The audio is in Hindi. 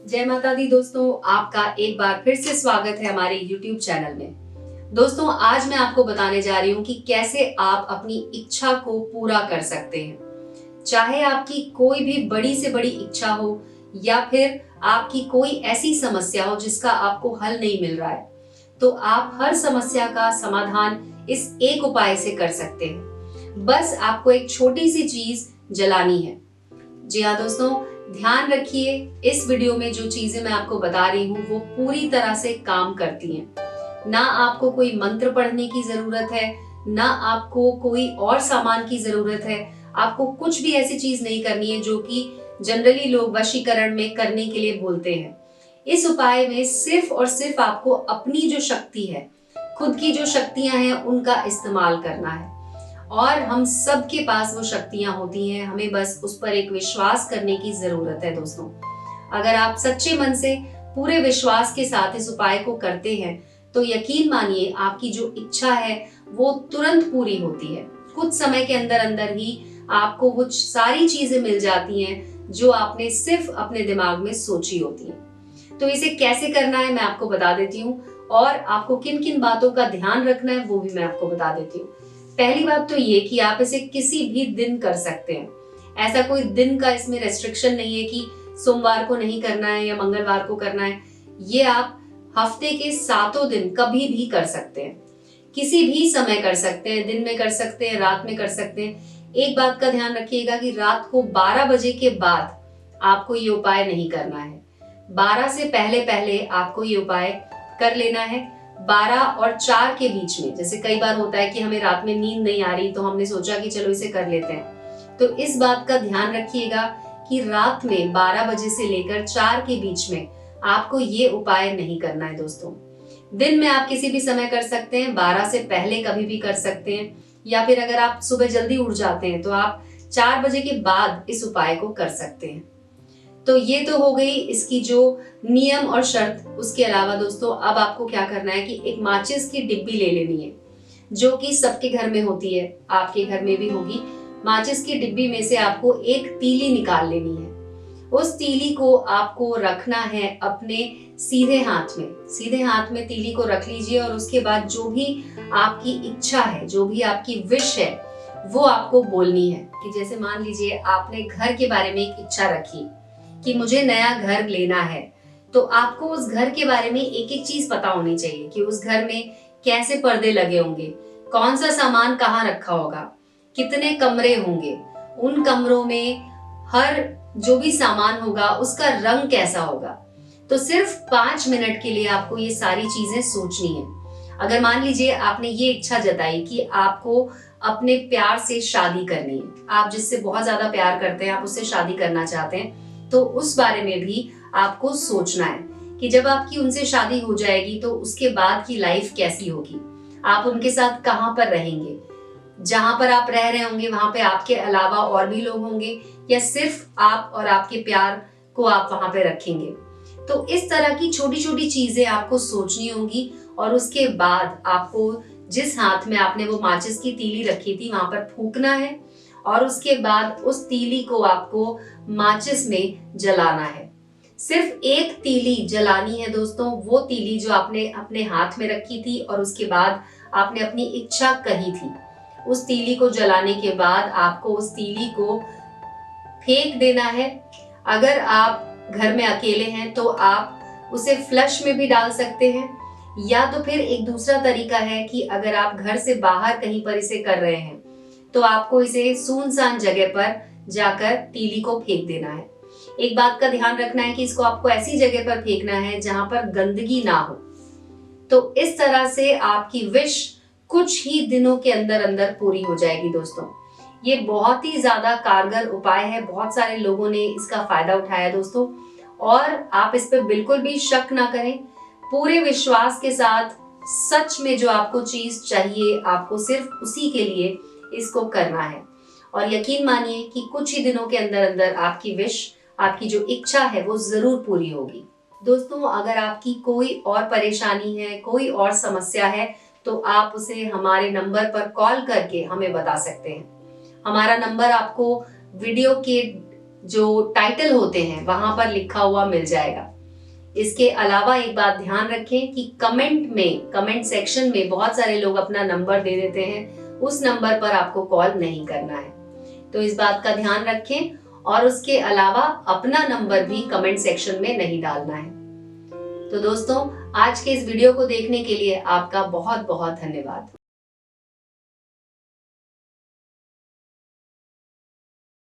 जय माता दी दोस्तों, आपका एक बार फिर से स्वागत है हमारे YouTube चैनल में। दोस्तों, आज मैं आपको बताने जा रही हूँ कि कैसे आप अपनी इच्छा को पूरा कर सकते हैं। चाहे आपकी कोई भी बड़ी से बड़ी इच्छा हो या फिर आपकी कोई ऐसी समस्या हो जिसका आपको हल नहीं मिल रहा है, तो आप हर समस्या का समाधान इस एक उपाय से कर सकते हैं। बस आपको एक छोटी सी चीज जलानी है। जी हाँ दोस्तों, ध्यान रखिए, इस वीडियो में जो चीजें मैं आपको बता रही हूँ वो पूरी तरह से काम करती हैं। ना आपको कोई मंत्र पढ़ने की जरूरत है, ना आपको कोई और सामान की जरूरत है। आपको कुछ भी ऐसी चीज नहीं करनी है जो कि जनरली लोग वशीकरण में करने के लिए बोलते हैं। इस उपाय में सिर्फ और सिर्फ आपको अपनी जो शक्ति है, खुद की जो शक्तियां हैं, उनका इस्तेमाल करना है। और हम सब के पास वो शक्तियां होती हैं, हमें बस उस पर एक विश्वास करने की जरूरत है दोस्तों। अगर आप सच्चे मन से पूरे विश्वास के साथ इस उपाय को करते हैं तो यकीन मानिए आपकी जो इच्छा है वो तुरंत पूरी होती है। कुछ समय के अंदर अंदर ही आपको वो सारी चीजें मिल जाती हैं जो आपने सिर्फ अपने दिमाग में सोची होती हैं। तो इसे कैसे करना है मैं आपको बता देती हूँ, और आपको किन किन बातों का ध्यान रखना है वो भी मैं आपको बता देती हूँ। पहली बात तो ये कि आप इसे किसी भी दिन कर सकते हैं। ऐसा कोई दिन का इसमें रेस्ट्रिक्शन नहीं है कि सोमवार को नहीं करना है या मंगलवार को करना है। ये आप हफ्ते के 7 दिन कभी भी कर सकते हैं, किसी भी समय कर सकते हैं, दिन में कर सकते हैं, रात में कर सकते हैं। एक बात का ध्यान रखिएगा कि रात को 12 बजे के बाद आपको ये उपाय नहीं करना है। 12 से पहले पहले आपको ये उपाय कर लेना है। 12 और 4 के बीच में, जैसे कई बार होता है कि हमें रात में नींद नहीं आ रही तो हमने सोचा कि चलो इसे कर लेते हैं, तो इस बात का ध्यान रखिएगा कि रात में 12 बजे से लेकर 4 के बीच में आपको ये उपाय नहीं करना है दोस्तों। दिन में आप किसी भी समय कर सकते हैं, 12 से पहले कभी भी कर सकते हैं, या फिर अगर आप सुबह जल्दी उठ जाते हैं तो आप 4 बजे के बाद इस उपाय को कर सकते हैं। तो ये तो हो गई इसकी जो नियम और शर्त। उसके अलावा दोस्तों अब आपको क्या करना है कि एक माचिस की डिब्बी ले लेनी है, जो कि सबके घर में होती है, आपके घर में भी होगी। माचिस की डिब्बी में से आपको एक तीली निकाल लेनी है। उस तीली को आपको रखना है अपने सीधे हाथ में। सीधे हाथ में तीली को रख लीजिए और उसके बाद जो भी आपकी इच्छा है, जो भी आपकी विश है, वो आपको बोलनी है। कि जैसे मान लीजिए आपने घर के बारे में एक इच्छा रखी कि मुझे नया घर लेना है, तो आपको उस घर के बारे में एक एक चीज पता होनी चाहिए कि उस घर में कैसे पर्दे लगे होंगे, कौन सा सामान कहाँ रखा होगा, कितने कमरे होंगे, उन कमरों में हर जो भी सामान होगा उसका रंग कैसा होगा। तो सिर्फ 5 मिनट के लिए आपको ये सारी चीजें सोचनी है। अगर मान लीजिए आपने ये इच्छा जताई कि आपको अपने प्यार से शादी करनी है, आप जिससे बहुत ज्यादा प्यार करते हैं, आप उससे शादी करना चाहते हैं, तो उस बारे में भी आपको सोचना है कि जब आपकी उनसे शादी हो जाएगी तो उसके बाद की लाइफ कैसी होगी, आप उनके साथ कहाँ पर रहेंगे, जहां पर आप रह रहे होंगे वहां पे आपके अलावा और भी लोग होंगे, या सिर्फ आप और आपके प्यार को आप वहां पे रखेंगे। तो इस तरह की छोटी छोटी चीजें आपको सोचनी होंगी, और उसके बाद आपको जिस हाथ में आपने वो माचिस की तीली रखी थी वहां पर फूंकना है, और उसके बाद उस तीली को आपको माचिस में जलाना है। सिर्फ एक तीली जलानी है दोस्तों, वो तीली जो आपने अपने हाथ में रखी थी और उसके बाद आपने अपनी इच्छा कही थी। उस तीली को जलाने के बाद आपको उस तीली को फेंक देना है। अगर आप घर में अकेले हैं तो आप उसे फ्लश में भी डाल सकते हैं, या तो फिर एक दूसरा तरीका है कि अगर आप घर से बाहर कहीं पर इसे कर रहे हैं तो आपको इसे सुनसान जगह पर जाकर तीली को फेंक देना है। एक बात का ध्यान रखना है कि इसको आपको ऐसी जगह पर फेंकना है जहां पर गंदगी ना हो। तो इस तरह से आपकी विश कुछ ही दिनों के अंदर अंदर पूरी हो जाएगी दोस्तों। ये बहुत ही ज्यादा कारगर उपाय है, बहुत सारे लोगों ने इसका फायदा उठाया दोस्तों, और आप इस पर बिल्कुल भी शक ना करें। पूरे विश्वास के साथ सच में जो आपको चीज चाहिए, आपको सिर्फ उसी के लिए इसको करना है, और यकीन मानिए कि कुछ ही दिनों के अंदर अंदर आपकी विश, आपकी जो इच्छा है वो जरूर पूरी होगी। दोस्तों, अगर आपकी कोई और परेशानी है, कोई और समस्या है, तो आप उसे हमारे नंबर पर कॉल करके हमें बता सकते हैं। हमारा नंबर आपको वीडियो के जो टाइटल होते हैं वहां पर लिखा हुआ मिल जाएगा। इसके अलावा एक बात ध्यान रखें कि कमेंट सेक्शन में बहुत सारे लोग अपना नंबर दे देते हैं, उस नंबर पर आपको कॉल नहीं करना है। तो इस बात का ध्यान रखें और उसके अलावा अपना नंबर भी कमेंट सेक्शन में नहीं डालना है। तो दोस्तों, आज के इस वीडियो को देखने के लिए आपका बहुत बहुत धन्यवाद।